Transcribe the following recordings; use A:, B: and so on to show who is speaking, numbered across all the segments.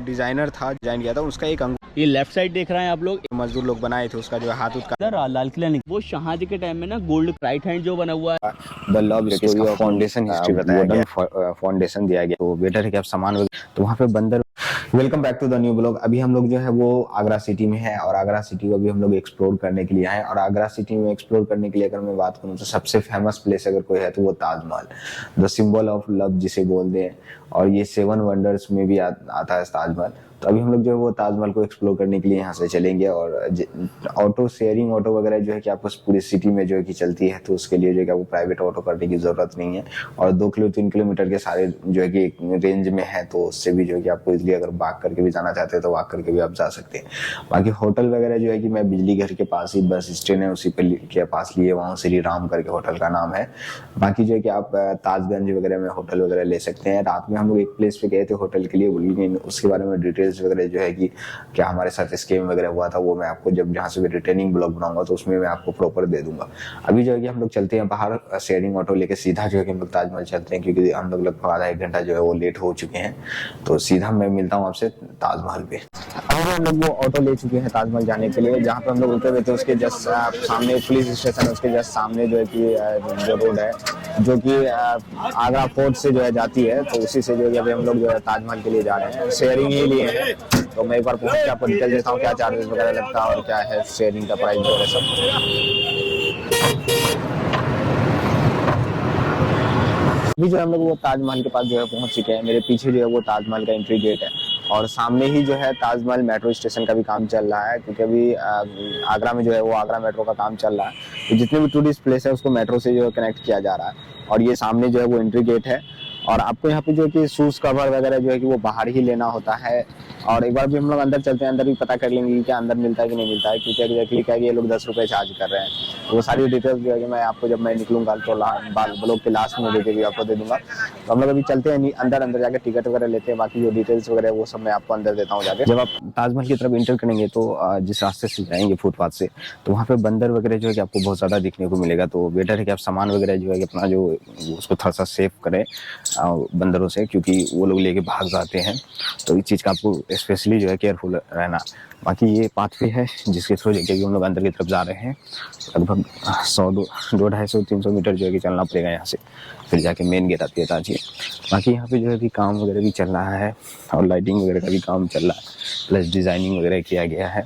A: Designer था, design किया था उसका एक
B: ये लेफ्ट साइड देख रहे हैं आप लोग,
A: मजदूर लोग बनाए थे, उसका जो है हाथ उसका
B: लाल किला नहीं, वो शाहजहां के टाइम में ना गोल्ड राइट हैंड जो बना हुआ है,
A: the love story of foundation history बताया गया, फाउंडेशन दिया गया। तो बेटर है कि आप सामान, तो वहाँ पे बंदर। Welcome back to the new blog. अभी हम लोग जो है वो आगरा सिटी में है और आगरा सिटी को अभी हम लोग एक्सप्लोर करने के लिए आए। और आगरा सिटी में एक्सप्लोर करने के लिए अगर मैं बात करूँ तो सबसे फेमस प्लेस अगर कोई है तो वो Taj Mahal, the symbol of love जिसे बोलते हैं। और ये 7 वंडर्स में भी आता है ताजमहल। तो अभी हम लोग जो है वो ताजमहल को एक्सप्लोर करने के लिए यहाँ से चलेंगे। और ऑटो शेयरिंग ऑटो वगैरह जो है कि आपको पूरी सिटी में जो है कि चलती है, तो उसके लिए जो है कि आपको प्राइवेट ऑटो करने की जरूरत नहीं है। और 2 किलोमीटर के सारे जो है कि रेंज में है, तो उससे भी जो है कि आपको इसलिए अगर वॉक करके भी जाना चाहते हैं तो वॉक करके भी आप जा सकते हैं। बाकी होटल वगैरह जो है कि मैं बिजली घर के पास ही बस स्टैंड है उसी के पास लिए, वहाँ श्री राम करके होटल का नाम है। बाकी जो है कि आप ताजगंज वगैरह में होटल वगैरह ले सकते हैं। रात में हम लोग एक प्लेस पे गए थे होटल के लिए, लेकिन उसके बारे में डिटेल्स वगैरह जो है कि क्या हमारे साथ स्कैम वगैरह हुआ था, वो मैं आपको जब जहाँ से भी रिटर्निंग ब्लॉग बनाऊंगा तो उसमें मैं आपको प्रॉपर दे दूंगा। अभी जो है कि हम लोग चलते हैं बाहर, शेयरिंग ऑटो लेके सीधा जो है कि हम लोग ताजमहल चलते हैं, क्योंकि हम लोग लगभग आधा 1 घंटा जो है वो लेट हो चुके हैं। तो सीधा मैं मिलता हूँ आपसे ताजमहल पे। अभी हम लोग वो ऑटो ले चुके हैं ताजमहल जाने के लिए, जहाँ पे हम लोग उतर रहे थे उसके जस्ट सामने पुलिस स्टेशन है, उसके जस्ट सामने जो है कि जो रोड है जो कि आगरा फोर्ट से जो है जाती है, तो उसी से जो है अभी हम लोग जो है ताजमहल के लिए जा रहे हैं। शेयरिंग ही लिए हैं, तो मैं एक बार पहुंच के आपको डिटेल देता हूँ क्या चार्जेस वगैरह लगता है और क्या है शेयरिंग का प्राइस वगैरह सब। अभी जो हम लोग वो ताजमहल के पास जो है पहुंच चुके हैं। मेरे पीछे जो है वो ताजमहल का एंट्री गेट है और सामने ही जो है ताजमहल मेट्रो स्टेशन का भी काम चल रहा है, क्योंकि अभी आगरा में जो है वो आगरा मेट्रो का काम चल रहा है। तो जितने भी टूरिस्ट प्लेस है उसको मेट्रो से जो है कनेक्ट किया जा रहा है। और ये सामने जो है वो एंट्री गेट है। और आपको यहाँ पे जो है कि शूज कवर वगैरह जो है कि वो बाहर ही लेना होता है। और एक बार भी हम लोग अंदर चलते हैं, अंदर भी पता कर लेंगे कि क्या अंदर मिलता है कि नहीं मिलता है, क्योंकि एग्जैक्टली क्या ये लोग 10 रुपये चार्ज कर रहे हैं। तो वो सारी डिटेल्स जो है कि मैं आपको जब मैं निकलूंगा तो ब्लॉग के लास्ट में देके भी आपको दे दूंगा। तो हम लोग अभी चलते हैं अंदर जाकर टिकट वगैरह लेते हैं, बाकी जो डिटेल्स वगैरह वो सब मैं आपको अंदर देता हूँ जाके। जब आप ताजमहल की तरफ इंटर करेंगे तो जिस रास्ते से जाएंगे फुटपाथ से, तो वहाँ पे बंदर वगैरह जो है कि आपको बहुत ज़्यादा दिखने को मिलेगा। तो बेटर है कि आप सामान वगैरह जो है कि अपना जो उसको थोड़ा सा सेफ करें बंदरों से, क्योंकि वो लोग लेके भाग जाते हैं। तो इस चीज़ का आपको स्पेशली जो है केयरफुल रहना। बाकी ये पाथवे है जिसके थ्रू जगह हम लोग अंदर की तरफ जा रहे हैं। लगभग 100-250-300 मीटर जो है कि चलना पड़ेगा यहाँ से, फिर जाके मेन गेट आती है ताजी। बाकी यहाँ पे जो है कि काम वगैरह भी चल रहा है और लाइटिंग वगैरह का भी काम चल रहा है, प्लस डिज़ाइनिंग वगैरह किया गया है।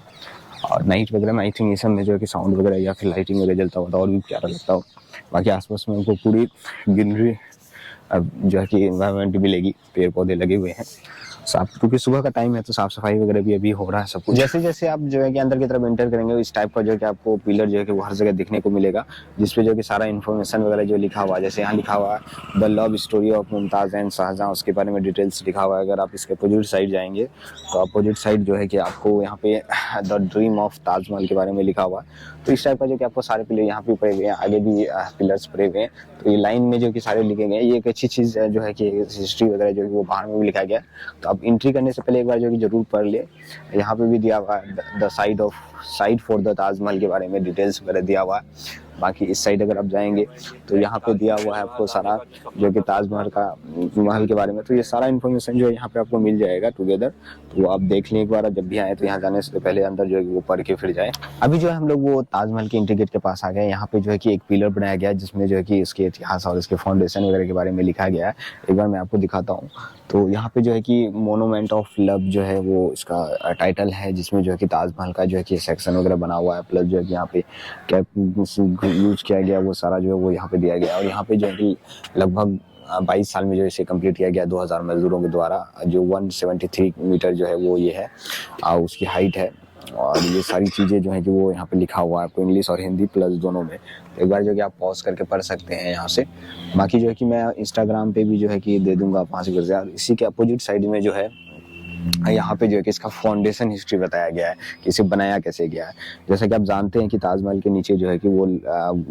A: और नाइट वगैरह में आई थिंक ये सब में जो है कि साउंड वगैरह या फिर लाइटिंग वगैरह जलता होता और भी प्यारा लगता हो। बाकी आसपास में उनको पूरी ग्रीनरी जो है कि इन्वायरमेंट मिलेगी, पेड़ पौधे लगे हुए हैं साफ, क्योंकि सुबह का टाइम है तो साफ सफाई वगैरह भी अभी हो रहा है सब कुछ। जैसे जैसे आप जो है कि अंदर की तरफ एंटर करेंगे इस टाइप का जो है कि आपको पिलर जो है कि वो हर जगह दिखने को मिलेगा, जिसपे जो है कि सारा इन्फॉर्मेशन वगैरह जो लिखा हुआ है। जैसे यहाँ लिखा हुआ है the love story of Mumtaz and Shahjahan, उसके बारे में डिटेल्स लिखा हुआ है। अगर आप इसके अपोजिट साइड जाएंगे तो अपोजिट साइड जो है कि आपको यहाँ पे द ड्रीम ऑफ ताजमहल के बारे में लिखा हुआ है। तो इस टाइप का जो कि आपको सारे पिलर यहाँ पे पड़े हुए हैं, आगे भी पिलर्स पड़े हुए हैं। तो ये लाइन में जो कि सारे लिखे गए हैं, ये एक अच्छी चीज़ जो है कि हिस्ट्री वगैरह जो है वो बाहर में भी लिखा गया है। तो आप एंट्री करने से पहले एक बार जो कि जरूर पढ़ ले। यहाँ पे भी दिया हुआ है the side for the Taj Mahal के बारे में डिटेल्स वगैरह दिया हुआ है। बाकी इस साइड अगर आप जाएंगे तो यहाँ पे दिया हुआ है आपको सारा जो कि ताजमहल का महल के बारे में। तो ये सारा इन्फॉर्मेशन जो है यहाँ पे आपको मिल जाएगा टुगेदर। तो आप देख लें एक बार, जब भी आए तो यहाँ जाने से पहले अंदर जो है वो पढ़ के फिर जाए। अभी जो है हम लोग वो ताजमहल के एंट्री गेट के पास आ गए। यहाँ पे जो है कि एक पिलर बनाया गया है जिसमें जो है कि इसके इतिहास और इसके फाउंडेशन वगैरह के बारे में लिखा गया है। एक बार मैं आपको दिखाता हूँ। तो यहाँ पे जो है कि मोनूमेंट ऑफ लव जो है वो इसका टाइटल है, जिसमें जो है कि ताजमहल का जो है कि सेक्शन वगैरह बना हुआ है, प्लस जो है कि यहाँ पे कैप यूज किया गया वो सारा जो है वो यहाँ पे दिया गया। और यहाँ पे जो है कि लगभग 22 साल में जो इसे कंप्लीट किया गया 2000 मजदूरों के द्वारा। जो 173 मीटर जो है वो ये है और उसकी हाइट है। और ये सारी चीज़ें जो है कि वो यहाँ पे लिखा हुआ है आपको इंग्लिश और हिंदी प्लस दोनों में। एक बार जो कि आप पॉज करके पढ़ सकते हैं यहाँ से। बाकी जो है कि मैं इंस्टाग्राम पे भी जो है कि दे दूंगा 5 से। और इसी के अपोजिट साइड में जो है यहाँ पे जो है कि इसका फाउंडेशन हिस्ट्री बताया गया है कि इसे बनाया कैसे गया है। जैसा कि आप जानते हैं कि ताजमहल के नीचे जो है कि वो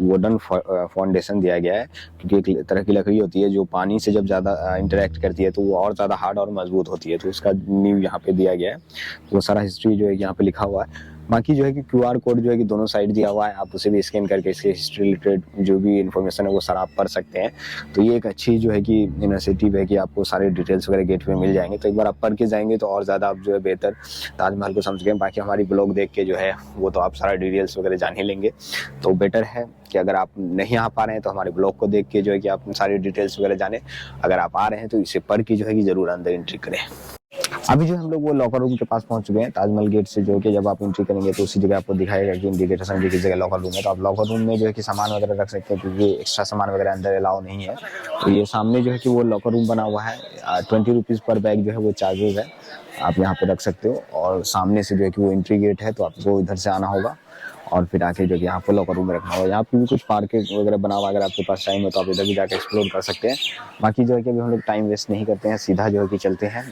A: वुडन फाउंडेशन दिया गया है, क्योंकि एक तरह की लकड़ी होती है जो पानी से जब ज़्यादा इंटरेक्ट करती है तो वो और ज़्यादा हार्ड और मजबूत होती है। तो उसका नींव यहाँ पे दिया गया है। वो सारा हिस्ट्री जो है यहाँ पे लिखा हुआ है। बाकी जो है कि QR कोड जो है कि दोनों साइड दिया हुआ है, आप उसे भी स्कैन करके इसके हिस्ट्री रिलेटेड जो भी इन्फॉर्मेशन है वो सारा आप पढ़ सकते हैं। तो ये एक अच्छी जो है कि इनिशिएटिव है कि आपको सारे डिटेल्स वगैरह गेट पे मिल जाएंगे। तो एक बार आप पढ़ के जाएंगे तो और ज़्यादा आप जो है बेहतर ताजमहल को समझ गए। बाकी हमारी ब्लॉग देख के जो है वो तो आप सारा डिटेल्स वगैरह जान ही लेंगे। तो बेटर है कि अगर आप नहीं आ पा रहे हैं तो हमारे ब्लॉग को देख के जो है कि आप सारी डिटेल्स वगैरह जाने। अगर आप आ रहे हैं तो इसे पढ़ के जो है कि जरूर अंदर एंट्री करें। अभी जो हम लोग वो लॉकर रूम के पास पहुंच चुके हैं। ताजमहल गेट से जो कि जब आप एंट्री करेंगे तो उसी जगह आपको दिखाएगा कि इंडिकेशन की जगह लॉकर रूम है। तो आप लॉकर रूम में जो है कि सामान वगैरह रख सकते हैं, क्योंकि एक्स्ट्रा सामान वगैरह अंदर अलाउ नहीं है। तो ये सामने जो है कि वो लॉकर रूम बना हुआ है। 20 रुपीज़ पर बैग जो है वो चार्जेज है, आप यहाँ पे रख सकते हो। और सामने से जो है कि वो एंट्री गेट है, तो आपको इधर से आना होगा और फिर आके जो कि यहाँ पे लॉकर रूम में रखना होगा। यहाँ पे भी कुछ पार्क वगैरह बना हुआ, अगर आपके पास टाइम है तो आप इधर भी जाकर एक्सप्लोर कर सकते हैं। बाकी जो है कि अभी हम लोग टाइम वेस्ट नहीं करते हैं, सीधा जो है कि चलते हैं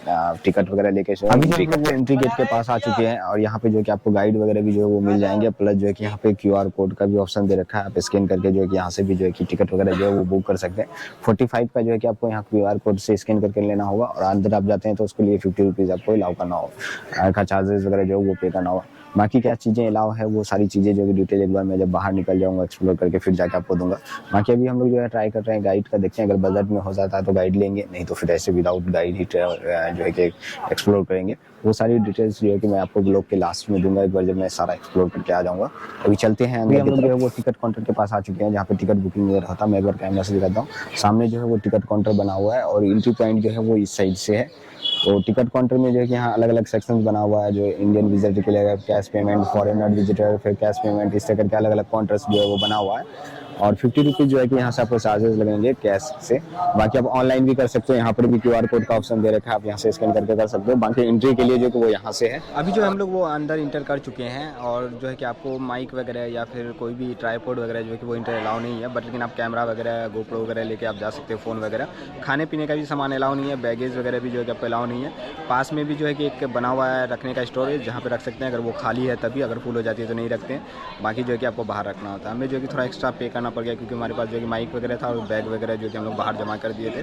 A: टिकट वगैरह लेके। अभी जो है एंट्री गेट के पास आ चुके हैं और यहाँ पे जो है कि आपको गाइड वगैरह भी जो है वो मिल जाएंगे। प्लस जो है कि यहाँ पे QR कोड का भी ऑप्शन दे रखा है, आप स्कैन करके जो है कि यहाँ से भी जो है कि टिकट वगैरह जो है वो बुक कर सकते हैं। 45 का जो है कि आपको यहाँ QR कोड से स्कैन करके लेना होगा और अंदर आप जाते हैं तो उसके लिए 50 रुपीज़ आपको अलाउ करना होगा, का चार्जेस वगैरह जो है वो पे करना होगा। बाकी क्या चीज़ें अलाउ है वो सारी चीज़ें जो कि डिटेल एक बार मैं जब बाहर निकल जाऊंगा एक्सप्लोर करके फिर जाके आपको दूंगा। बाकी अभी हम लोग जो है ट्राई कर रहे हैं गाइड का, देखते हैं अगर बजट में हो जाता है तो गाइड लेंगे, नहीं तो फिर ऐसे विदाउट गाइड ही जो है कि एक्सप्लोर करेंगे। वो सारी डिटेल्स जो है कि मैं आपको ब्लॉग के लास्ट में दूंगा, एक बार जब मैं सारा एक्सप्लोर करके आ जाऊँगा। अभी चलते हैं, अभी हम लोग जो है वो टिकट काउंटर के पास आ चुके हैं जहाँ पे टिकट बुकिंग वगैरह होता है। मैं एक बार कैमरा से दिखाता हूँ। सामने जो है वो टिकट काउंटर बना हुआ है और एंट्री पॉइंट जो है वो इस साइड से है। तो टिकट काउंटर में जो है कि यहाँ अलग अलग सेक्शंस बना हुआ है, जो इंडियन विजिटर के लिए कैश पेमेंट, फॉरेनर विजिटर, फिर कैश पेमेंट, इस तरह के अलग अलग काउंटर्स जो है वो बना हुआ है। और 50 रुपीज़ जो है कि यहाँ से आपको चार्जेस लगेंगे कैश से। बाकी आप ऑनलाइन भी कर सकते हो, यहाँ पर भी QR कोड का ऑप्शन दे रखा है, आप यहाँ से स्कैन करके कर सकते हो। बाकी एंट्री के लिए जो कि वो यहाँ से है। अभी जो हम लोग वो अंदर इंटर कर चुके हैं और जो है कि आपको माइक वगैरह या फिर कोई भी ट्राईपोड वगैरह जो है कि वो इंटर अलाउ नहीं है, बट लेकिन आप कैमरा वगैरह GoPro वगैरह लेके आप जा सकते हो, फ़ोन वगैरह। खाने पीने का भी सामान अलाउ नहीं है, बैगेज वगैरह भी जो है कि आपको अलाउ नहीं है। पास में भी जो है कि एक बना हुआ है रखने का स्टोरेज, जहाँ पे रख सकते हैं, अगर वो खाली है तभी, अगर फुल हो जाती है तो नहीं रखते हैं। बाकी जो है कि आपको बाहर रखना होता है। हमें जो है कि थोड़ा एक्स्ट्रा पे करना पड़ गया, क्योंकि हमारे पास जो कि माइक वगैरह था और बैग वगैरह जो कि हम लोग बाहर जमा कर दिए थे,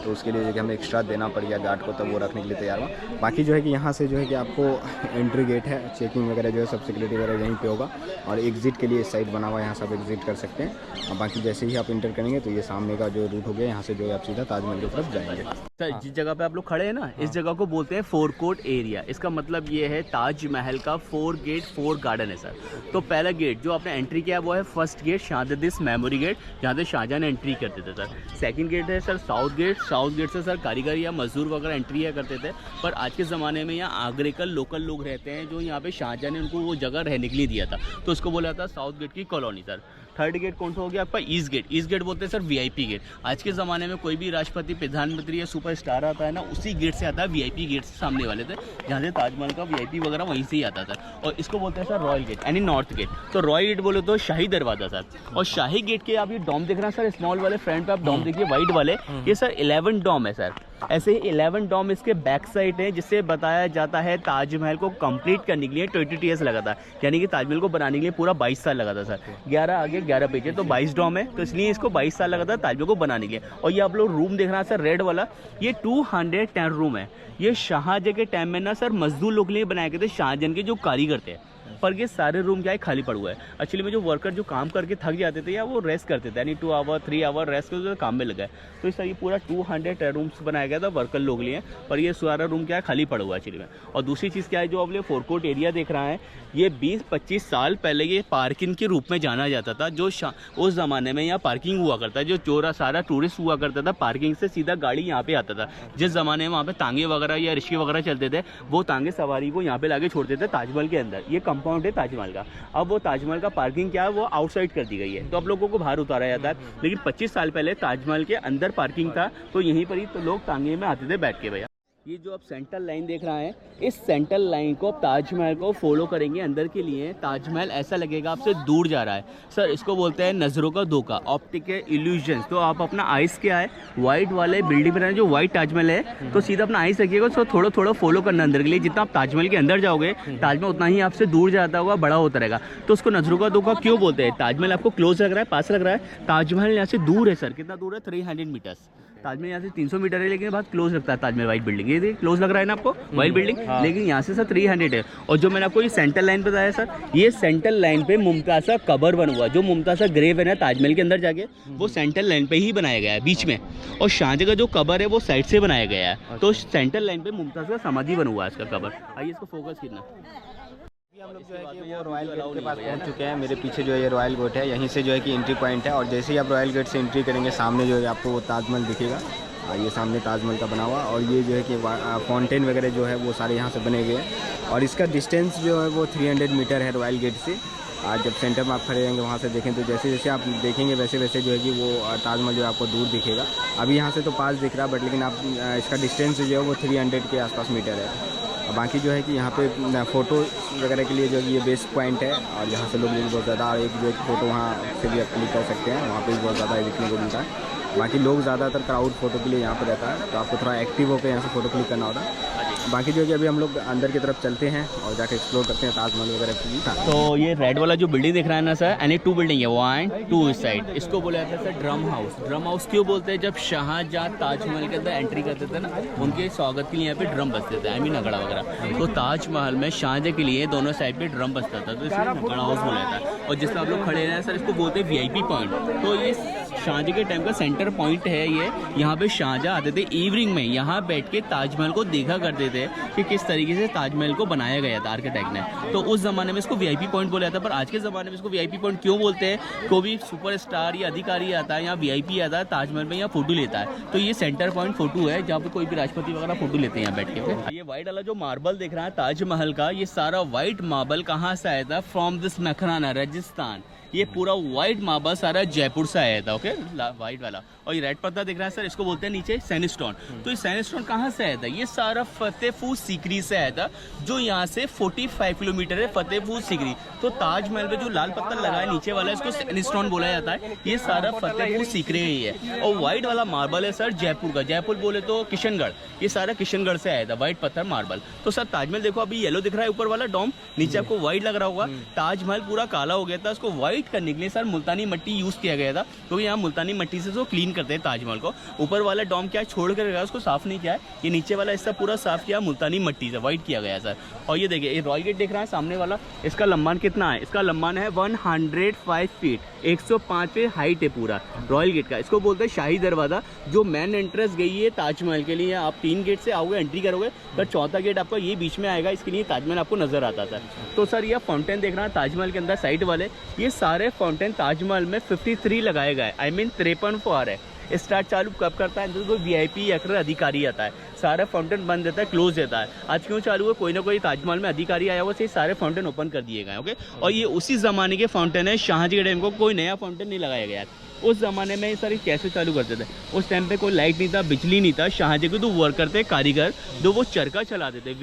A: तो उसके लिए जो कि हमें एक्स्ट्रा देना पड़ गया गार्ड को, तब वो रखने के लिए तैयार हुआ। बाकी जो है कि यहाँ से जो है कि आपको एंट्री गेट है, चेकिंग वगैरह जो है सब सिक्योरिटी वगैरह यहीं पे होगा। और एग्जिट के लिए इस साइड बना हुआ है, यहाँ से आप एग्जिट कर सकते हैं। और बाकी जैसे ही आप इंटर करेंगे तो ये सामने का जो रूट हो गया, यहाँ से जो है आप सीधा ताजमहल की तरफ जाएंगे।
B: सर जिस जगह पे आप लोग खड़े हैं ना, इस जगह को बोलते हैं फोरकोर्ट एरिया। इसका मतलब ये है ताजमहल का 4 गेट 4 गार्डन है सर। तो पहला गेट जो आपने एंट्री किया वो है first gate, Shahjahan memory gate, जहाँ से शाहजहां ने एंट्री करते थे सर। सेकंड गेट है sir south gate. South gate से सर कारीगर या मजदूर वगैरह एंट्री करते थे, पर आज के ज़माने में यहाँ आगरे का लोकल लोग रहते हैं, जो यहाँ पे शाहजहां ने उनको वो जगह रहने के लिए दिया था, तो उसको बोला था साउथ गेट की कॉलोनी सर। थर्ड गेट कौन सा हो गया आपका? East gate. ईस्ट गेट बोलते हैं सर VIP गेट। आज के ज़माने में कोई भी राष्ट्रपति, प्रधानमंत्री या सुपरस्टार आता है ना, उसी गेट से आता है, VIP गेट से सामने वाले थे, जहाँ से ताजमहल का VIP वगैरह वहीं से ही आता था। और इसको बोलते हैं सर रॉयल गेट यानी नॉर्थ गेट। तो रॉयल गेट बोले तो शाही दरवाज़ा सर। और शाही गेट के आप ये डॉम देख रहे हैं सर, स्मॉल वाले फ्रंट पे आप डॉम देखिए वाइट वाले, ये सर 11 डॉम है सर। ऐसे ही 11 डॉम इसके बैक साइड है, जिससे बताया जाता है ताजमहल को कंप्लीट करने के लिए 20 years लगा था, यानी कि ताजमहल को बनाने के लिए पूरा 22 साल लगा था सर। 11 आगे 11 पीछे, तो 22 डॉम है, तो इसलिए इसको 22 साल लगा था ताजमहल को बनाने के लिए। और ये आप लोग रूम देख रहे हैं सर रेड वाला, ये 210 रूम है। ये शाहजहां के टाइम में ना सर मजदूर लोग के लिए बनाए गए थे, शाहजहां के जो कारीगर थे। पर ये सारे रूम क्या है खाली पड़ा हुआ है। एक्चुअली में जो वर्कर जो काम करके थक जाते थे या वो रेस्ट करते थे, यानी 2 आवर 3 आवर रेस्ट करते थे, काम में लगा है। तो इस तरह ये पूरा 200 रूम्स बनाया गया था वर्कर लोग लिए, पर ये सारा रूम क्या है खाली पड़ा हुआ है एक्चुअली में। और दूसरी चीज़ क्या है, जो आप लोग फोरकोर्ट एरिया देख रहा है, ये 20-25 साल पहले ये पार्किंग के रूप में जाना जाता था। जो उस ज़माने में यहाँ पार्किंग हुआ करता है, जो चोरा सारा टूरिस्ट हुआ करता था, पार्किंग से सीधा गाड़ी यहाँ पे आता था। जिस ज़माने में वहाँ पे तांगे वगैरह या रिक्शे वगैरह चलते थे, वो तांगे सवारी को यहाँ पे लाके छोड़ते थे ताजमहल के अंदर। ये कंपाउंड है ताजमहल का। अब वो ताजमहल का पार्किंग क्या है, वो आउटसाइड कर दी गई है, तो अब लोगों को बाहर उतारा जाता है। लेकिन 25 साल पहले ताजमहल के अंदर पार्किंग था, तो यहीं पर ही तो लोग तांगे में आते थे बैठ के। भैया ये जो आप सेंट्रल लाइन देख रहा है, इस सेंट्रल लाइन को ताजमहल को फॉलो करेंगे अंदर के लिए, ताजमहल ऐसा लगेगा आपसे दूर जा रहा है सर। इसको बोलते हैं नज़रों का धोखा, ऑप्टिकल इल्यूजन। तो आप अपना आइस क्या है, वाइट वाले बिल्डिंग पर जो वाइट ताजमहल है, तो सीधा अपना आइस रखिएगा, उसको थोड़ा थोड़ा फॉलो करना अंदर के लिए। जितना आप ताजमहल के अंदर जाओगे, ताजमहल उतना ही आपसे दूर जाता होगा, बड़ा होता रहेगा। तो उसको नज़रों का धोखा क्यों बोलते हैं? ताजमहल आपको क्लोज लग रहा है, पास लग रहा है, ताजमहल यहाँ से दूर है सर। कितना दूर है? 300 मीटर्स। ताजमहल यहाँ से 300 मीटर है, लेकिन बहुत क्लोज लगता है ताजमहल वाइट बिल्डिंग। ये देखिए क्लोज लग रहा है ना आपको वाइट बिल्डिंग, लेकिन यहाँ से सर 300 है। और जो मैंने आपको ये सेंट्रल लाइन बताया सर, ये सेंट्रल लाइन पे मुमताज़ का कबर बना हुआ, जो मुमताज़ का ग्रेव है ना ताजमहल के अंदर जाके, वो सेंट्रल लाइन पे ही बनाया गया है बीच में। और शाहजहाँ का जो कबर है वो साइड से बनाया गया है, तो सेंट्रल लाइन पे मुमताज़ का समाधि बना हुआ है इसका कबर। आइए इसको फोकस करना।
A: हम लोग जो है कि वो रॉयल गेट के पास पहुंच चुके हैं। मेरे पीछे जो है ये रॉयल गेट है, यहीं से जो है कि एंट्री पॉइंट है। और जैसे ही आप रॉयल गेट से एंट्री करेंगे, सामने जो है आपको वो ताजमहल दिखेगा। ये सामने ताजमहल का बना हुआ, और ये जो है कि फाउंटेन वगैरह जो है वो सारे यहाँ से बने हुए हैं। और इसका डिस्टेंस जो है वो 300 मीटर है रॉयल गेट से। आज जब सेंटर में आप खड़े रहेंगे वहाँ से देखें, तो जैसे जैसे आप देखेंगे वैसे वैसे जो है कि वो ताजमहल जो है आपको दूर दिखेगा। अभी यहाँ से तो पास दिख रहा है, बट लेकिन आप इसका डिस्टेंस जो है वो 300 के आसपास मीटर है। और बाकी जो है कि यहाँ पे फ़ोटो वगैरह के लिए जो है ये बेस्ट पॉइंट है, और यहाँ से लोग बहुत ज़्यादा, एक जो फ़ोटो वहाँ से भी आप क्लिक कर सकते हैं, वहाँ पे भी बहुत ज़्यादा देखने को मिलता है। बाकी लोग ज़्यादातर क्राउड फ़ोटो के लिए यहाँ पे रहता है, तो आपको थोड़ा एक्टिव होकर यहाँ से फ़ोटो क्लिक करना होता है। बाकी जो है कि अभी हम लोग अंदर की तरफ चलते हैं और जाके एक्सप्लोर करते हैं ताजमहल वगैरह की।
B: तो ये रेड वाला जो बिल्डिंग दिख रहा है ना सर, यानी 2 बिल्डिंग है, 1 2 इस साइड। इसको बोला जाता है sir drum house. Drum house क्यों बोलते हैं? जब शाहजहाँ ताजमहल के अंदर एंट्री करते थे ना, उनके स्वागत के लिए यहाँ पे ड्रम बजते थे, आई मीन नगड़ा वगैरह। तो ताजमहल में शाहजहाँ के लिए दोनों साइड पे ड्रम बजता था, तो इसलिए नगड़ा हाउस बोला जाता है। और जिसमें आप लोग खड़े हैं सर, इसको बोलते हैं VIP पॉइंट। तो ये शाहजहाँ के टाइम का सेंटर पॉइंट है ये। यहाँ पे शाहजहाँ आते थे इवनिंग में, यहाँ बैठ के ताजमहल को देखा करते थे कि किस तरीके से ताजमहल को बनाया गया था आर्किटेक्ट ने। तो उस ज़माने में इसको VIP पॉइंट बोला जाता है। पर आज के ज़माने में इसको VIP पॉइंट क्यों बोलते हैं? कोई भी सुपरस्टार या अधिकारी आता है, यहाँ VIP आता है ताजमहल में, यहाँ फ़ोटो लेता है, तो ये सेंटर पॉइंट फ़ोटो है जहाँ पे कोई भी राष्ट्रपति वगैरह फ़ोटो लेते हैं यहाँ बैठ के। ये वाइट वाला जो मार्बल दिख रहा है ताजमहल का, ये सारा वाइट मार्बल कहाँ से आया था? From this Makrana, Rajasthan. ये पूरा वाइट मार्बल सारा जयपुर से आया था, ओके, वाइट वाला। और ये रेड पत्ता दिख रहा है सर, इसको बोलते हैं नीचे सैंडस्टोन। तो ये सैंडस्टोन कहाँ से आया था? ये सारा फतेहपुर सीकरी से आया था, जो यहाँ से 45 किलोमीटर है फतेहपुर सीकरी। तो ताजमहल पे जो लाल पत्थर लगा है नीचे वाला, इसको सैंडस्टोन बोला जाता है। ये सारा फतेहपुर सीकरी ही है। और व्हाइट वाला मार्बल है सर जयपुर का, जयपुर बोले तो किशनगढ़, ये सारा किशनगढ़ से आया था व्हाइट पत्थर मार्बल। तो सर ताजमहल देखो, अभी येलो दिख रहा है ऊपर वाला डोम, नीचे आपको व्हाइट लग रहा होगा। ताजमहल पूरा काला हो गया था, उसको व्हाइट करने के लिए सर मुल्तानी मट्टी यूज किया गया था, क्योंकि यहाँ मुल्तानी मट्टी से जो क्लीन करते हैं ताजमहल को। ऊपर वाला डोम क्या छोड़ कर गया, उसको साफ नहीं किया है, ये नीचे वाला हिस्सा पूरा साफ किया मुल्तानी मट्टी से, व्हाइट किया गया सर। और ये देखिए, ये रॉयल गेट देख रहा है सामने वाला, इसका लंबान कितना है? इसका लंबान है 105 फीट, 105 फीट हाइट है पूरा रॉयल गेट का। इसको बोलते हैं शाही दरवाजा। जो मेन एंट्रेंस गई है ताजमहल के लिए, आप 3 गेट से आओगे, एंट्री करोगे, पर चौथा गेट आपका ये बीच में आएगा, इसके लिए ताजमहल आपको नजर आता था। तो सर ये फाउंटेन देख रहा है ताजमहल के अंदर साइड वाले, ये सारे फाउंटेन ताजमहल में 53 लगाए गए, आई मीन 53 फुहार है। स्टार्ट चालू कब करता है? कोई VIP या फिर अधिकारी आता है, सारा फाउंटेन बंद रहता है, क्लोज रहता है। आज क्यों चालू है? कोई ना कोई ताजमहल में अधिकारी आया हुआ, से सारे फाउंटेन ओपन कर दिए गए, ओके। और ये उसी ज़माने के फाउंटेन है, शाहजहाँ के टाइम को कोई नया फाउंटेन नहीं लगाया गया। उस ज़माने में ये सारे कैसे चालू करते थे? उस टाइम पे कोई लाइट नहीं था, बिजली नहीं था। शाहजहाँ के 2 वर्कर थे, कारीगर, जो वो चरखा चलाते थे,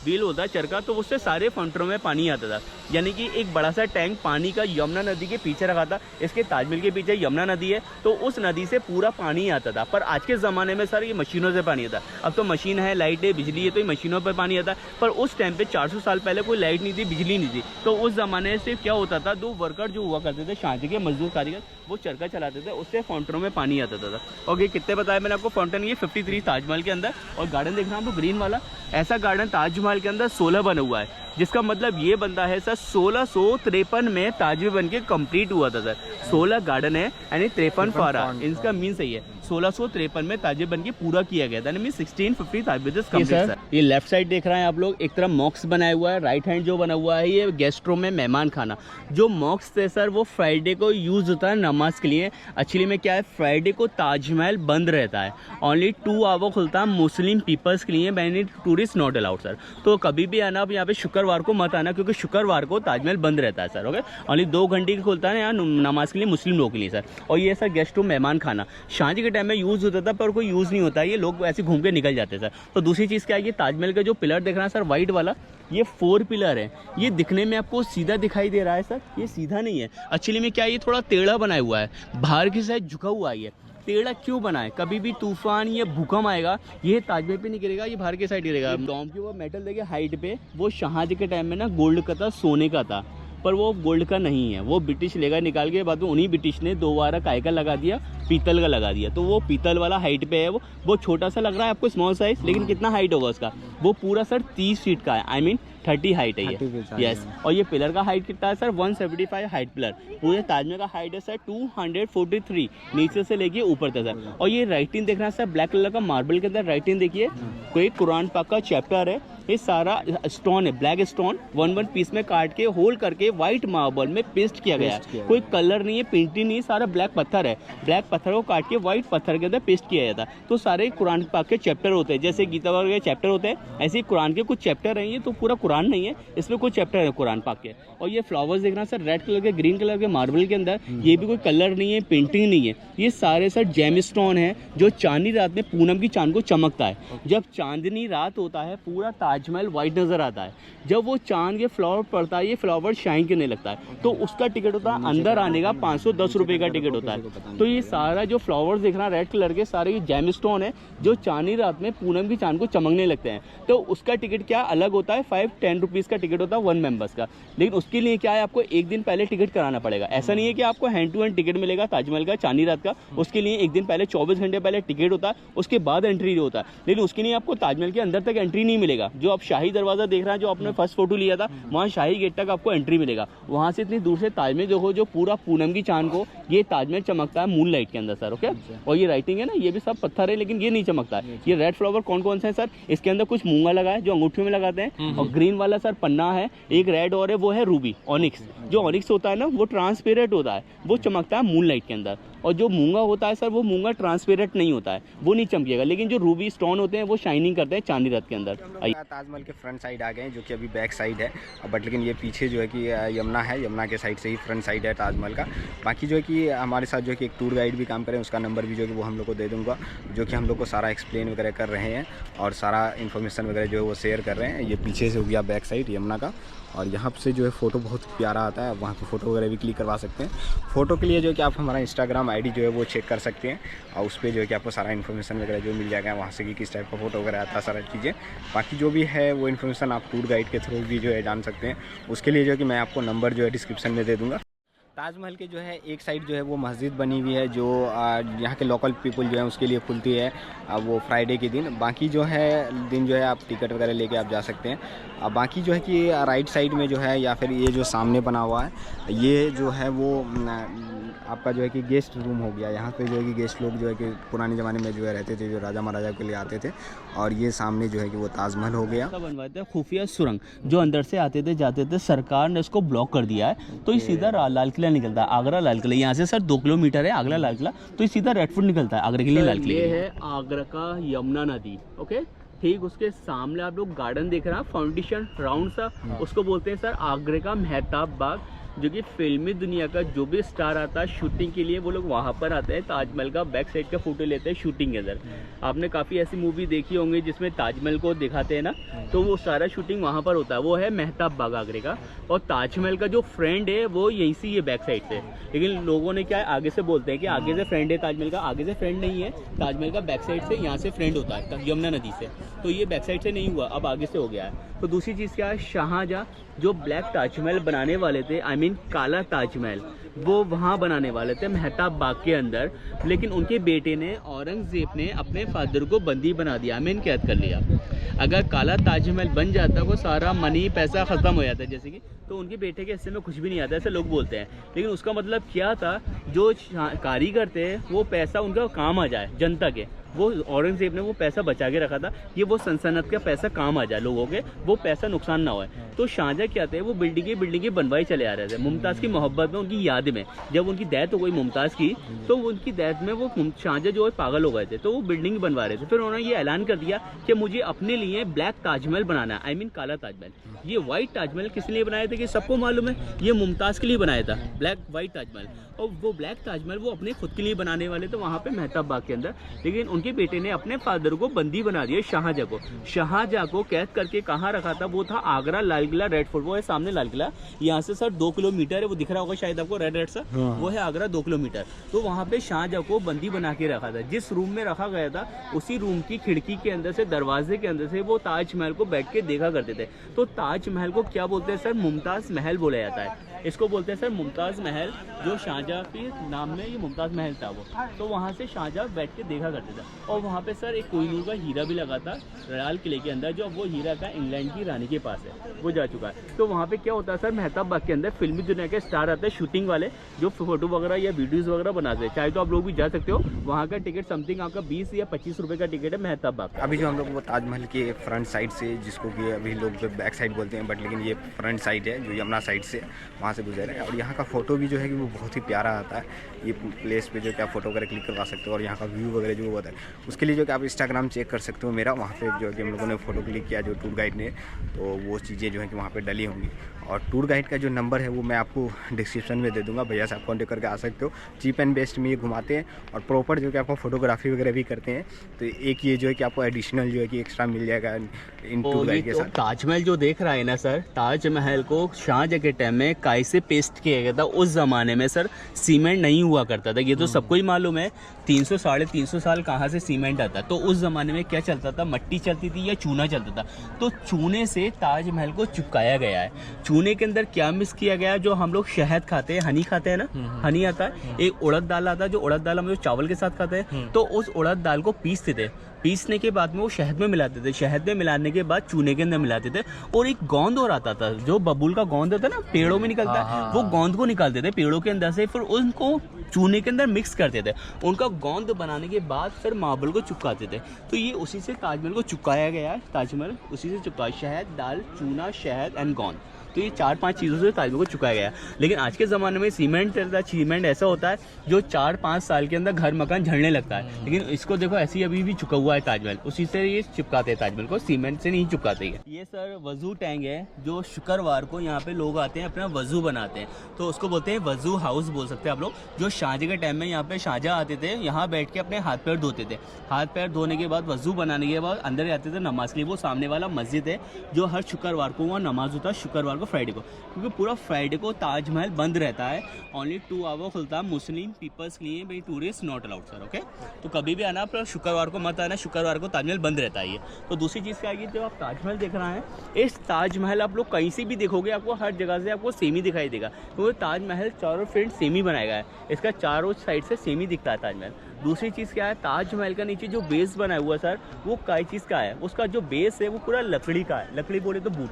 B: व्हील होता है चरखा, तो उससे सारे फाउंटेनों में पानी आता था। यानी कि एक बड़ा सा टैंक पानी का यमुना नदी के पीछे रखा था। इसके ताजमहल के पीछे यमुना नदी है, तो उस नदी से पूरा पानी आता था। पर आज के ज़माने में सर ये मशीनों से पानी आता। अब तो मशीन है, लाइट है, बिजली है, तो ये मशीनों पर पानी आता। पर उस टाइम पे 400 साल पहले कोई लाइट नहीं थी, बिजली नहीं थी, तो उस ज़माने से क्या होता था? 2 वर्कर जो हुआ करते थे शाहजहाँ के मजदूर कारीगर, वो चरखा चलाते थे, उससे फाउंटेनों में पानी आता था। और ये कितने बताया मैंने आपको फाउंटेन? ये 53 ताजमहल के अंदर। और गार्डन देख रहे हैं आप ग्रीन वाला, ऐसा गार्डन ताजमहल के अंदर 16 बना हुआ है, जिसका मतलब ये बनता है सर 1653 में ताजमहल बन के कम्प्लीट हुआ था सर। 16 गार्डन है, यानी 53 फुहारा, इसका मीन सही है। 1653 में ताजमहल बन के पूरा किया गया था, यानी 1650 ताजमहल। ये लेफ्ट साइड देख रहे हैं आप लोग, एक तरफ मॉक्स बनाया हुआ है, राइट हैंड जो बना हुआ है ये गेस्ट रूम में मेहमान खाना। जो मॉक्स थे सर, वो फ्राइडे को यूज होता है नमाज के लिए। एक्चुअली में क्या है, फ्राइडे को ताजमहल बंद रहता है, ओनली 2 आवर खुलता है मुस्लिम पीपल्स के लिए, मैंने टूरिस्ट नॉट अलाउड सर। तो कभी भी आना, आप यहाँ पे शुक्रवार को मत आना, क्योंकि शुक्रवार को ताजमहल बंद रहता है सर, ओके। ओनली 2 घंटे की खुलता है यहाँ नमाज के लिए, मुस्लिम लोगों के लिए सर। और ये सर गेस्ट रूम मेहमान खाना शाहजहाँ के टाइम में यूज़ होता था, पर कोई यूज़ नहीं होता है, ये लोग ऐसे घूम के निकल जाते सर। तो दूसरी चीज़ क्या है, ये ताजमहल का जो पिलर देख रहा है सर वाइट वाला, ये 4 पिलर है। ये दिखने में आपको सीधा दिखाई दे रहा है सर, ये सीधा नहीं है। एक्चुअली में क्या है, ये थोड़ा टेढ़ा बनाया हुआ है, बाहर की साइड झुका हुआ है। ये टेढ़ा क्यों बना है? कभी भी तूफान या भूकंप आएगा, ये ताजमहल पे नहीं गिरेगा, ये बाहर के साइड गिरेगा। डॉम की वो मेटल देखिए हाइट पे, वो शाहजहाँ के टाइम में ना गोल्ड का था, सोने का था, पर वो गोल्ड का नहीं है, वो ब्रिटिश लेकर निकाल के बाद में उन्हीं ब्रिटिश ने दोबारा काय का लगा दिया, पीतल का लगा दिया, तो वो पीतल वाला हाइट पे है, वो छोटा सा लग रहा है आपको स्मॉल साइज, लेकिन कितना हाइट होगा उसका, वो पूरा सर 30 फीट का है, आई मीन 30 हाइट है ये, यस। और ये पिलर का हाइट कितना है सर, 175 हाइट पिलर। पूरे ताजमहल का हाइट है सर 243 नीचे से लेके ऊपर तक सर। और ये राइटिंग देखना है सर, ब्लैक कलर का मार्बल के अंदर राइटिंग देखिए, कोई कुरान पाक का चैप्टर है, ये सारा स्टोन है, ब्लैक स्टोन 1 पीस में काट के होल करके व्हाइट मार्बल में पेस्ट किया गया है, कोई कलर नहीं है, पेंटिंग नहीं है, सारा ब्लैक पत्थर है, ब्लैक पत्थर को काट के व्हाइट पत्थर के अंदर पेस्ट किया जाता है। तो सारे कुरान पाक के चैप्टर होते हैं, जैसे गीता वगैरह के चैप्टर होते हैं, ऐसे ही कुरान के कुछ चैप्टर हैं, ये तो पूरा कुरान नहीं है, इसमें कुछ चैप्टर है कुरान पाक के। और ये फ्लावर्स देखना सर, रेड कलर के, ग्रीन कलर के मार्बल के अंदर, ये भी कोई कलर नहीं है, पेंटिंग नहीं है, ये सारे सर जेम स्टोन है, जो चांदनी रात में पूनम की चांद को चमकता है। जब चांदनी रात होता है, पूरा ताजमहल व्हाइट नजर आता है, जब वो चांद के फ्लावर पड़ता है, ये फ्लावर शाइन करने लगता है, तो उसका टिकट होता है अंदर आने का 510 रुपये का टिकट होता है। तो ये सारा जो फ्लावर्स देख रहा है रेड कलर के, सारे ये जेम स्टोन है, जो चांदनी रात में पूनम की चांद को चमकने लगते हैं। तो उसका टिकट क्या अलग होता है, 5-10 रुपीज़ का टिकट होता है 1 मेंबर्स का। लेकिन उसके लिए क्या है, आपको एक दिन पहले टिकट कराना पड़ेगा। ऐसा नहीं है कि आपको हैंड टू हैंड टिकट मिलेगा ताजमहल का चांदनी रात का, उसके लिए एक दिन पहले 24 घंटे पहले टिकट होता है, उसके बाद एंट्री होता है। लेकिन उसके लिए आपको ताजमहल के अंदर तक एंट्री नहीं मिलेगा। जो आप शाही दरवाज़ा देख रहे हैं, जो आपने फर्स्ट फोटो लिया था, वहाँ शाही गेट तक आपको एंट्री मिलेगा। वहाँ से इतनी दूर से ताजमहल देखो, जो पूरा पूनम की चांद को ये ताजमहल चमकता है मून लाइट के अंदर सर, ओके। और ये राइटिंग है ना, ये भी सब पत्थर है, लेकिन ये नहीं चमकता है। ये रेड फ्लावर कौन कौन से हैं सर, इसके अंदर कुछ मूंगा लगा है जो अंगूठे में लगाते हैं, और ग्रीन वाला सर पन्ना है, एक रेड और है, वो है रूबी ऑनिक्स। जो ऑनिक्स होता है ना, वो ट्रांसपेरेंट होता है, वो चमकता है मून लाइट के अंदर। और जो मूंगा होता है सर, वो मूंगा ट्रांसपेरेंट नहीं होता है, वो नहीं चमकेगा। लेकिन जो रूबी स्टोन होते हैं, वो शाइनिंग करते हैं चांदनी रात के अंदर।
A: ताजमहल के फ्रंट साइड आ गए हैं, जो कि अभी बैक साइड है, बट लेकिन ये पीछे जो है कि यमुना है, यमुना के साइड से ही फ्रंट साइड है ताजमहल का। बाकी जो है कि हमारे साथ जो है कि एक टूर गाइड भी काम करें, उसका नंबर भी जो है कि वो हम लोग को दे दूँगा, जो कि हम लोग को सारा एक्सप्लेन वगैरह कर रहे हैं और सारा इन्फॉर्मेशन वगैरह जो है वो शेयर कर रहे हैं। ये पीछे से हो गया बैक साइड यमुना का, और यहाँ से जो है फ़ोटो बहुत प्यारा आता है, वहाँ पे फ़ोटो वगैरह भी क्लिक करवा सकते हैं। फ़ोटो के लिए जो है कि आप हमारा इंस्टाग्राम आईडी जो है वो चेक कर सकते हैं, और उस पर जो है कि आपको सारा इन्फॉर्मेशन वगैरह जो मिल जाएगा वहाँ से, कि किस टाइप का फ़ोटो वगैरह आता है, सारा चीज़ें। बाकी जो भी है वो इन्फॉर्मेशन आप टूर गाइड के थ्रू भी जो है जान सकते हैं। उसके लिए जो है कि मैं आपको नंबर जो है डिस्क्रिप्शन में दे दूँगा। ताजमहल के जो है एक साइड जो है वो मस्जिद बनी हुई है, जो यहाँ के लोकल पीपल जो है उसके लिए खुलती है वो फ्राइडे के दिन। बाकी जो है दिन जो है आप टिकट वगैरह लेके आप जा सकते हैं। बाकी जो है कि राइट साइड में जो है, या फिर ये जो सामने बना हुआ है, ये जो है वो आपका जो है कि गेस्ट रूम हो गया। यहाँ पे जो है कि गेस्ट लोग जो है कि पुराने ज़माने में जो है रहते थे, जो राजा महाराजा के लिए आते थे। और ये सामने जो है कि वो ताजमहल हो गया।
B: बनवाए थे खुफिया सुरंग, जो अंदर से आते थे जाते थे, सरकार ने इसको ब्लॉक कर दिया है। तो ये सीधा लाल किला निकलता है, आगरा लाल किला। यहाँ से सर 2 किलोमीटर है आगरा लाल किला, तो ये सीधा रेड फोर्ट निकलता है आगरा के लिए लाल किले। ये है आगरा का यमुना नदी, ओके। ठीक उसके सामने आप लोग गार्डन देख रहे हैं, फाउंडेशन राउंड सा, उसको बोलते हैं सर आगरे का मेहताब बाग। जो कि फिल्मी दुनिया का जो भी स्टार आता है शूटिंग के लिए, वो लोग वहाँ पर आते हैं, ताजमहल का बैक साइड का फोटो लेते हैं शूटिंग के अंदर। आपने काफ़ी ऐसी मूवी देखी होंगी जिसमें ताजमहल को दिखाते हैं ना, तो वो सारा शूटिंग वहाँ पर होता है। वो है मेहताब बाग आगरे का। और ताजमहल का जो फ्रेंड है वो यहीं से ये बैक साइड से, लेकिन लोगों ने क्या है आगे से बोलते हैं कि आगे से फ्रेंड है ताजमहल का, आगे से फ्रेंड नहीं है ताजमहल का, बैक साइड से यहाँ से फ्रेंड होता है यमुना नदी से। तो ये बैक साइड से नहीं हुआ, अब आगे से हो गया है। तो दूसरी चीज़ क्या है, शाहजहाँ जो ब्लैक ताजमहल बनाने वाले थे, आई मीन काला ताजमहल, वो वहाँ बनाने वाले थे मेहताब बाग के अंदर। लेकिन उनके बेटे ने, औरंगजेब ने अपने फादर को बंदी बना दिया, आई मीन कैद कर लिया। अगर काला ताजमहल बन जाता वो सारा मनी पैसा ख़त्म हो जाता जैसे कि, तो उनके बेटे के हिस्से में कुछ भी नहीं आता, ऐसे लोग बोलते हैं। लेकिन उसका मतलब क्या था, जो कारीगर थे वो पैसा उनका काम आ जाए जनता के, वो औरंगजेब ने वो पैसा बचा के रखा था, ये वो सल्तनत का पैसा काम आ जाए लोगों के, वो पैसा नुकसान ना हो। तो शाहजहाँ क्या थे, वो बिल्डिंगें बनवाई चले आ रहे थे मुमताज़ की मोहब्बत में, उनकी याद में। जब उनकी डेथ हो गई मुमताज़ की, तो उनकी डेथ में वो शाहजहाँ जो है पागल हो गए थे, तो वो बिल्डिंग बनवा रहे थे। फिर उन्होंने ये ऐलान कर दिया कि मुझे अपने लिए ब्लैक ताजमहल बनाना है, आई मीन काला ताजमहल। ये वाइट ताजमहल किस लिए बनाए थे कि सबको मालूम है, ये मुमताज़ के लिए बनाया था ब्लैक वाइट ताजमहल। और वो ब्लैक ताजमहल वो अपने खुद के लिए बनाने वाले थे वहाँ पे मेहताब बाग के अंदर। लेकिन उनके बेटे ने अपने फादर को बंदी बना दिया, शाहजहाँ को। शाहजहाँ को कैद करके कहाँ रखा था, वो था आगरा लाल किला रेड फोर्ट, वो है सामने लाल किला। यहाँ से सर 2 किलोमीटर है, वो दिख रहा होगा शायद आपको रेड रेड सा, वो है आगरा 2 किलोमीटर। तो वहाँ पे शाहजहाँ को बंदी बना के रखा था। जिस रूम में रखा गया था, उसी रूम की खिड़की के अंदर से, दरवाजे के अंदर से वो ताजमहल को बैठ के देखा करते थे। तो ताजमहल को क्या बोलते हैं सर, मुमताज़ महल बोला जाता है। इसको बोलते हैं सर मुमताज़ महल, जो शाहजहाँ के नाम में ये मुमताज़ महल था वो। तो वहाँ से शाहजहाँ बैठ के देखा करते थे, और वहाँ पे सर एक कोहिनूर का हीरा भी लगा था लाल किले के अंदर, जो अब वो हीरा का इंग्लैंड की रानी के पास है, वो जा चुका है। तो वहाँ पे क्या होता है सर, मेहताब बाग के अंदर फिल्मी दुनिया के स्टार आते हैं, शूटिंग वाले, जो फोटो वगैरह या वीडियोज़ वगैरह बनाते हैं। चाहे तो आप लोग भी जा सकते हो, वहाँ का टिकट समथिंग आपका 20 या 25 रुपये का टिकट है मेहताब बाग।
A: अभी जो हम लोग वो ताजमहल के फ्रंट साइड से, जिसको कि अभी लोग बैक साइड बोलते हैं, बट लेकिन ये फ्रंट साइड है, जो यमुना साइड से वहाँ से गुजर है। और यहाँ का फ़ोटो भी जो है कि वो बहुत ही प्यारा आता है। ये प्लेस पे जो कि आप फोटो वगैरह क्लिक करवा सकते हो, और यहाँ का व्यू वगैरह जो होता है उसके लिए जो कि आप इंस्टाग्राम चेक कर सकते हो मेरा, वहाँ पे जो कि हम लोगों ने फ़ोटो क्लिक किया जो टूर गाइड ने, तो वो चीज़ें जो है कि वहाँ पे डली होंगी। और टूर गाइड का जो नंबर है वो मैं आपको डिस्क्रिप्शन में दे दूँगा, भैया से आप कॉन्टेक्ट करके आ सकते हो। चीप एंड बेस्ट में ये घुमाते हैं, और प्रॉपर जो कि आपको फोटोग्राफी वगैरह भी करते हैं। तो एक ये जो है कि आपको एडिशनल जो है कि एक्स्ट्रा मिल जाएगा इन टूर गाइड के साथ।
B: ताजमहल जो देख रहा है ना सर, ताजमहल को शाहजहाँ के टाइम में काई से पेस्ट किया गया था। उस ज़माने में सर सीमेंट नहीं हुआ करता था, ये तो सबको ही मालूम है। 300 साढ़े 300 साल कहाँ से सीमेंट आता। तो उस ज़माने में क्या चलता था, मट्टी चलती थी या चूना चलता था। तो चूने से ताजमहल को चिपकाया गया है। चूने के अंदर क्या मिक्स किया गया, जो हम लोग शहद खाते हैं, हनी खाते हैं ना, हनी आता है, एक उड़द दाल आता है, जो उड़द दाल हम लोग चावल के साथ खाते हैं। तो उस उड़द दाल को पीसते थे, पीसने के बाद में वो शहद में मिलाते थे, शहद में मिलाने के बाद चूने के अंदर मिलाते थे। और एक गोंद और आता था, जो बबूल का गोंद होता है ना, पेड़ों में निकलता है, वो गोंद को निकालते थे पेड़ों के अंदर से, फिर उनको चूने के अंदर मिक्स करते थे। उनका गोंद बनाने के बाद फिर मार्बल को चिपकाते थे। तो ये उसी से ताजमहल को चिपकाया गया है। ताजमहल उसी से चिपका, शहद, दाल, चूना, शहद एंड गोंद। तो ये 4-5 चीज़ों से ताजमहल को चुकाया गया। लेकिन आज के ज़माने में सीमेंट चलता है, सीमेंट ऐसा होता है जो 4-5 साल के अंदर घर मकान झड़ने लगता है। लेकिन इसको देखो ऐसे ही अभी भी चुका हुआ है ताजमहल, उसी से ये चिपकाते हैं ताजमहल को, सीमेंट से नहीं चिपकाते हैं। ये सर वज़ू टैंक है, जो शुक्रवार को यहाँ पे लोग आते हैं अपना वज़ू बनाते हैं, तो उसको बोलते हैं वज़ू हाउस बोल सकते हैं आप लोग। जो शाहजहाँ के टाइम में यहाँ पे शाहजहाँ आते थे, यहाँ बैठ के अपने हाथ पैर धोते थे। हाथ पैर धोने के बाद वज़ू बनाने के बाद अंदर जाते थे नमाज के लिए। वो सामने वाला मस्जिद है, जो हर शुक्रवार को वहाँ नमाज होता है, शुक्रवार को, फ्राइडे को, क्योंकि पूरा फ्राइडे को ताजमहल बंद रहता है। ओनली 2 आवर खुलता है मुस्लिम पीपल्स के लिए, भाई tourist not allowed sir. Okay, तो कभी भी आना, पर शुक्रवार को मत आना, शुक्रवार को ताजमहल बंद रहता है ये। तो दूसरी चीज़ क्या है, जब आप ताजमहल देख रहे हैं, इस ताजमहल आप लोग कहीं से भी देखोगे, आपको हर जगह से आपको सेम ही दिखाई देगा, क्योंकि ताजमहल चारों फ्रंट सेम ही बनाया गया है। इसका चारों साइड से सेम ही दिखता है ताजमहल। दूसरी चीज़ क्या है, ताजमहल का नीचे जो बेस बनाया हुआ है सर, वो कई चीज़ का है। उसका जो बेस है वो पूरा लकड़ी का है, लकड़ी बोले तो बूट,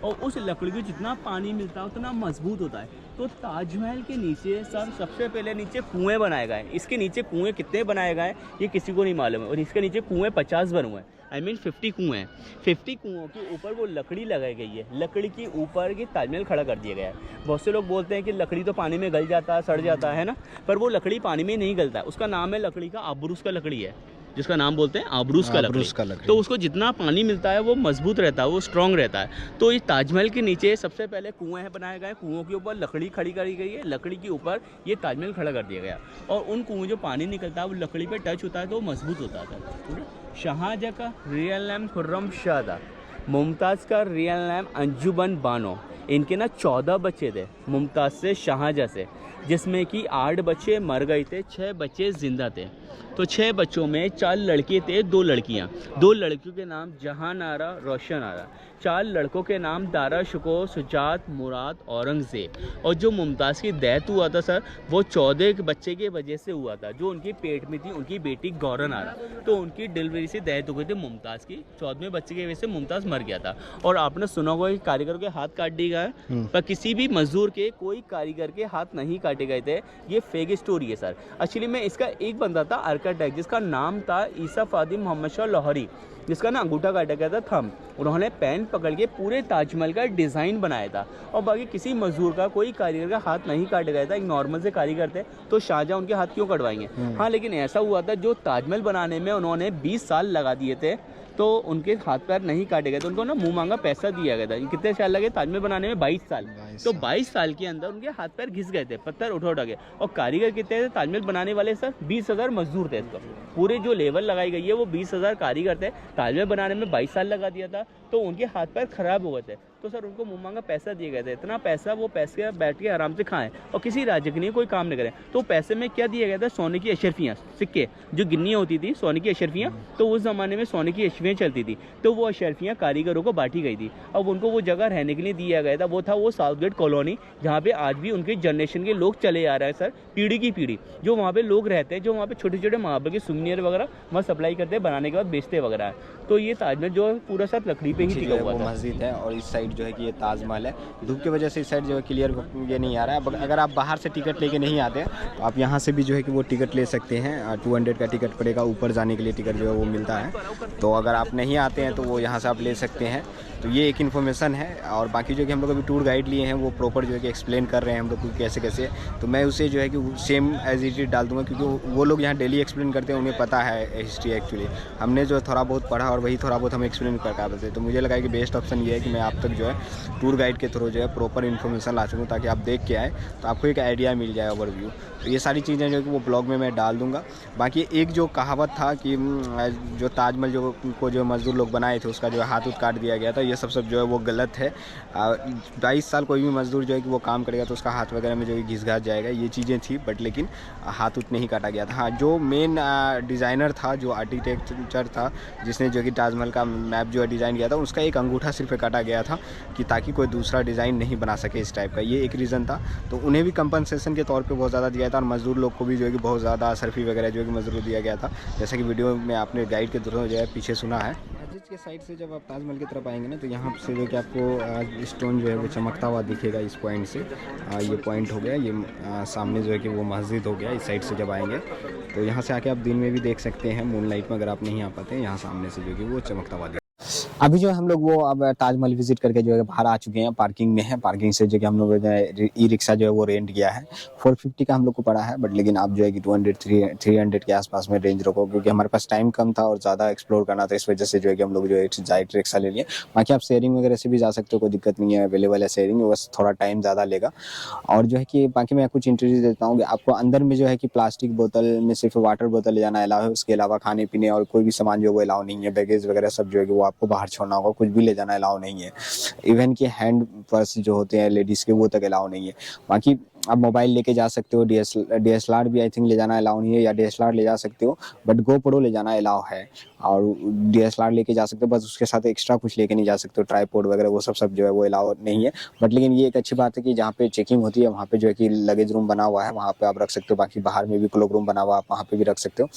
B: और उस लकड़ी को जितना पानी मिलता है उतना मजबूत होता है। तो ताजमहल के नीचे सर सबसे पहले नीचे कुएं बनाए गए हैं। इसके नीचे कुएं कितने बनाए गए हैं ये किसी को नहीं मालूम है, और इसके नीचे कुएं 50 बने हुए हैं। आई मीन 50 कुएं हैं। 50 कुओं के ऊपर वो लकड़ी लगाई गई है, लकड़ी के ऊपर ये ताजमहल खड़ा कर दिया गया है। बहुत से लोग बोलते हैं कि लकड़ी तो पानी में गल जाता है, सड़ जाता है ना, पर वो लकड़ी पानी में नहीं गलता है। उसका नाम है लकड़ी का आबरूस का लकड़ी है, जिसका नाम बोलते हैं आबरूस का लकड़ी। तो उसको जितना पानी मिलता है वो मजबूत रहता है, वो स्ट्रांग रहता है। तो इस ताजमहल के नीचे सबसे पहले कुएं बनाए गए, कुओं के ऊपर लकड़ी खड़ी करी गई है, लकड़ी के ऊपर ये ताजमहल खड़ा कर दिया गया। और उन कुओं जो पानी निकलता है वो लकड़ी पे टच होता है तो वो मजबूत होता है। शाहजहाँ का रियल नेम खुर्रम शाह था, मुमताज़ का रियल नेम अंजुमन बानो। इनके ना 14 बच्चे थे मुमताज़ से, शाहजहाँ से, जिसमें कि 8 बच्चे मर गए थे, 6 बच्चे जिंदा थे। तो 6 बच्चों में 4 लड़के थे, 2 लड़कियां। 2 लड़कियों के नाम जहान आरा, रोशन आरा। 4 लड़कों के नाम दारा शुको, सुजात, मुराद, औरंगज़ेब। और जो मुमताज़ की डेथ हुआ था सर, वो 14 बच्चे के वजह से हुआ था, जो उनकी पेट में थी उनकी बेटी गौरन आरा। तो उनकी डिलीवरी से डेथ हो गई थी मुमताज़ की, 14वें बच्चे की वजह से मुमताज़ मर गया था। और आपने सुना होगा कि कारीगर के हाथ काट दिए गए, पर किसी भी मजदूर के, कोई कारीगर के हाथ नहीं काटे गए थे। ये फेक स्टोरी है सर। एक्चुअली में इसका एक बंदा था आर्किटेक्ट, जिसका नाम था ईसा फादिम मोहम्मद शाह लाहौरी, जिसका ना अंगूठा काटा गया था, थंब। उन्होंने पेन पकड़ के पूरे ताजमहल का डिज़ाइन बनाया था, और बाकी किसी मजदूर का, कोई कारीगर का हाथ नहीं काटा गया था। एक नॉर्मल से कारीगर थे, तो शाहजहाँ उनके हाथ क्यों कटवाएंगे। हाँ, लेकिन ऐसा हुआ था, जो ताजमहल बनाने में उन्होंने 20 साल लगा दिए थे, तो उनके हाथ पैर नहीं काटे गए थे। उनको ना मुँह मांगा पैसा दिया गया था। कितने साल लगे ताजमहल बनाने में? 22 साल। तो 22 साल के अंदर उनके हाथ पैर घिस गए थे, पत्थर उठा के। और कारीगर कितने थे ताजमहल बनाने वाले सर? 20,000 मजदूर थे। इसका पूरे जो लेवल लगाई गई है वो 20,000 कारीगर थे। ताजमहल बनाने में 22 साल लगा दिया था। तो उनके हाथ पैर खराब हो गए थे, तो सर उनको मुँह मांगा पैसा दिया गया था, इतना पैसा वो पैसे बैठ के आराम से खाएं और किसी राज्य के लिए कोई काम नहीं करें। तो पैसे में क्या दिया गया था, सोने की अशरफियाँ, सिक्के जो गिन्नी होती थी सोने की अशरफियाँ, तो उस ज़माने में सोने की अशरफियाँ चलती थी, तो वो अशरफियाँ कारीगरों को बांटी गई थी। अब उनको वो जगह रहने के लिए दिया गया था, वो था वो साउथ गेट कॉलोनी, जहाँ पे आज भी उनके जनरेशन के लोग चले आ रहे हैं सर, पीढ़ी की पीढ़ी जो वहाँ पे लोग रहते हैं, जो वहाँ पे छोटे छोटे मार्बल के सुवेनियर वगैरह वहाँ सप्लाई करते हैं, बनाने के बाद बेचते वगैरह। तो ये ताजमहल जो है पूरा सर लकड़ी पे ही टिका हुआ था।
A: मस्जिद है और इस साइड जो है कि ये ताजमहल है। धूप की वजह से इस साइड जो है क्लियर ये नहीं आ रहा है। अगर आप बाहर से टिकट लेके नहीं आते हैं तो आप यहाँ से भी जो है कि वो टिकट ले सकते हैं। 200 का टिकट पड़ेगा, ऊपर जाने के लिए टिकट जो है वो मिलता है। तो अगर आप नहीं आते हैं तो वो यहाँ से आप ले सकते हैं। तो ये एक इन्फॉर्मेशन है। और बाकी जो कि हम लोग अभी टूर गाइड लिए हैं वो प्रॉपर जो है कि एक्सप्लेन कर रहे हैं हम लोग को कैसे कैसे। तो मैं उसे जो है कि सेम एज इट इज डाल दूँगा, क्योंकि वो लोग यहाँ डेली एक्सप्लेन करते हैं, उन्हें पता है हिस्ट्री एक्चुअली। हमने जो थोड़ा बहुत पढ़ा और वही थोड़ा बहुत हम एक्सप्लेन कर पाते थे। तो मुझे लगा कि बेस्ट ऑप्शन ये है कि मैं आप तक जो है टूर गाइड के थ्रू जो है प्रॉपर इन्फॉर्मेशन ला सकूँ, ताकि आप देख के आए तो आपको एक आइडिया मिल जाए, ओवरव्यू। तो ये सारी चीज़ें जो कि वो ब्लॉग में मैं डाल दूँगा। बाकी एक जो कहावत था कि जो ताजमहल जो मजदूर लोग बनाए थे उसका जो हाथ काट दिया गया था, ये सब जो है वो गलत है। 22 साल कोई भी मजदूर जो है कि वो काम करेगा तो उसका हाथ वगैरह में जो है घिस घास जाएगा, ये चीज़ें थी। बट लेकिन हाथ नहीं काटा गया था। हाँ, जो मेन डिज़ाइनर था, जो आर्किटेक्चर था, जिसने जो कि ताजमहल का मैप जो है डिज़ाइन किया था, उसका एक अंगूठा सिर्फ काटा गया था कि ताकि कोई दूसरा डिज़ाइन नहीं बना सके इस टाइप का। ये एक रीज़न था। तो उन्हें भी कंपनसेशन के तौर पे बहुत ज़्यादा दिया था और मजदूर लोग को भी जो है कि बहुत ज़्यादा सरफी वगैरह जो है कि मजदूर दिया गया था, जैसा कि वीडियो में आपने गाइड के थ्रू जो है पीछे सुना है। मस्जिद के साइड से जब आप ताजमहल की तरफ आएंगे ना, तो यहाँ से जो कि आपको स्टोन जो है वो चमकता हुआ दिखेगा इस पॉइंट से। ये पॉइंट हो गया, ये सामने जो है कि वो मस्जिद हो गया। इस साइड से जब आएंगे तो यहाँ से आके आप दिन में भी देख सकते हैं, मूनलाइट में अगर आप नहीं आ पाते हैं, यहाँ सामने से जो कि वो चमकता हुआ। अभी जो हम लोग वो अब ताजमहल विजिट करके जो है बाहर आ चुके हैं, पार्किंग में है। पार्किंग से जो कि हम लोग ई रिक्शा जो है वो रेंट किया है। 450 का हम लोग को पड़ा है, बट लेकिन आप जो है कि 200-300 के आसपास में रेंज रखो, क्योंकि हमारे पास टाइम कम था और ज़्यादा एक्सप्लोर करना था। इस वजह से जो है कि हम लोग जो है डायरेक्ट रिक्शा ले लिए। बाकी आप शेयरिंग वगैरह से भी जा सकते हो, कोई दिक्कत नहीं है, अवेलेबल है शेयरिंग, बस थोड़ा टाइम ज़्यादा लेगा। और जो है कि बाकी मैं कुछ इंटरव्यू देता हूँ कि आपको अंदर में जो है कि प्लास्टिक बोतल में सिर्फ वाटर बोतल ले जाना अलाउ है। उसके अलावा खाने पीने और कोई भी सामान जो है वो अलाउ नहीं है। बैगेज वगैरह सब जो है कि वो आपको बाहर छोड़ना होगा, कुछ भी ले जाना अलाउ नहीं है। इवन कि हैंड पर्स जो होते हैं लेडीज़ के, वो तक अलाउ नहीं है। बाकी आप मोबाइल लेके जा सकते हो, DSLR भी आई थिंक ले जाना अलाउ नहीं है, या DSLR ले जा सकते हो, बट GoPro ले जाना अलाउ है। और DSLR लेके जा सकते हो, बस उसके साथ एक्स्ट्रा कुछ लेके नहीं जा सकते हो, ट्राइपॉड वगैरह वो सब जो है वो अलाउ नहीं है। बट लेकिन ये एक अच्छी बात है कि जहाँ पे चेकिंग होती है वहाँ पे जो है कि लगेज रूम बना हुआ है, वहाँ पे आप रख सकते हो। बाकी बाहर में भी क्लोक रूम बना हुआ है, आप वहाँ पे भी रख सकते हो।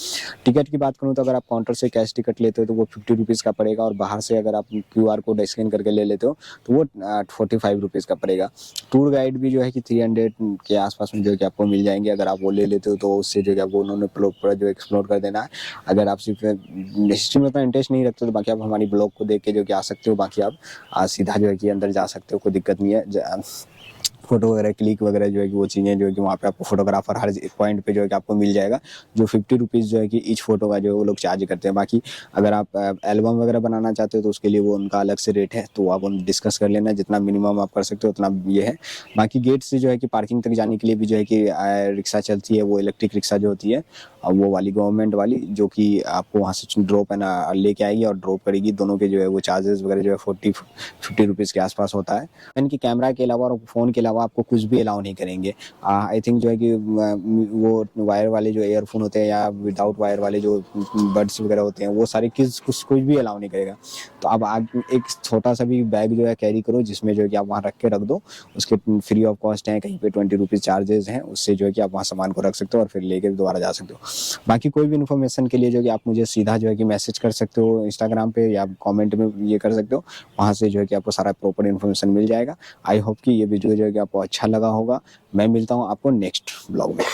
A: टिकट की बात करूँ तो अगर आप काउंटर से कैश टिकट लेते हो तो वो 50 रुपीज़ का पड़ेगा, और बाहर से अगर आप QR कोड स्कैन करके ले लेते हो तो वो 45 रुपीज़ का पड़ेगा। टूर गाइड भी जो है कि 300 के आसपास में जो है कि आपको मिल जाएंगे। अगर आप वो ले लेते हो तो उससे जो है आपको उन्होंने पूरा जो एक्सप्लोर कर देना है। अगर आप सिर्फ हिस्ट्री में उतना इंटरेस्ट नहीं रखते तो बाकी आप हमारी ब्लॉग को देख के जो कि आ सकते हो। बाकी आप सीधा जो है कि अंदर जा सकते हो, कोई दिक्कत नहीं है। फोटो वगैरह क्लिक वगैरह जो है कि वो चीज़ें जो है कि वहाँ पे आपको फोटोग्राफर हर पॉइंट पे जो है कि आपको मिल जाएगा, जो 50 रुपीज़ जो है कि ईच फोटो का जो है वो लोग चार्ज करते हैं। बाकी अगर आप एल्बम वगैरह बनाना चाहते हो तो उसके लिए वो उनका अलग से रेट है, तो आप डिस्कस कर लेना, जितना मिनिमम आप कर सकते हो उतना ये है। बाकी गेट से जो है कि पार्किंग तक जाने के लिए भी जो है कि रिक्शा चलती है, वो इलेक्ट्रिक रिक्शा जो होती है, और वो वाली गवर्नमेंट वाली, जो कि आपको वहाँ से ड्रॉप है ना लेके आएगी और ड्रॉप करेगी। दोनों के जो है वो चार्जेस वगैरह जो है 40-50 रुपीज़ के आसपास होता है। इनकी कैमरा के अलावा और फ़ोन के अलावा आपको कुछ भी अलाउ नहीं करेंगे। आई थिंक जो है कि वो वायर वाले जो ईयरफोन होते हैं या विदाउट वायर वाले जो बड्स वगैरह होते हैं, वो सारे कुछ भी अलाउ नहीं करेगा। तो आप एक छोटा सा भी बैग जो है कैरी करो, जिसमें जो है कि आप वहाँ रख के रख दो। उसके फ्री ऑफ कॉस्ट हैं, कहीं पे 20 रुपीज़ चार्जेस हैं, उससे जो है कि आप वहाँ सामान को रख सकते हो और फिर लेके दोबारा जा सकते हो। बाकी कोई भी इन्फॉर्मेशन के लिए जो है कि आप मुझे सीधा जो है कि मैसेज कर सकते हो इंस्टाग्राम पे, या कमेंट में ये कर सकते हो। वहाँ से जो है कि आपको सारा प्रॉपर इन्फॉर्मेशन मिल जाएगा। आई होप कि ये वीडियो जो है कि आपको अच्छा लगा होगा। मैं मिलता हूँ आपको नेक्स्ट ब्लॉग में।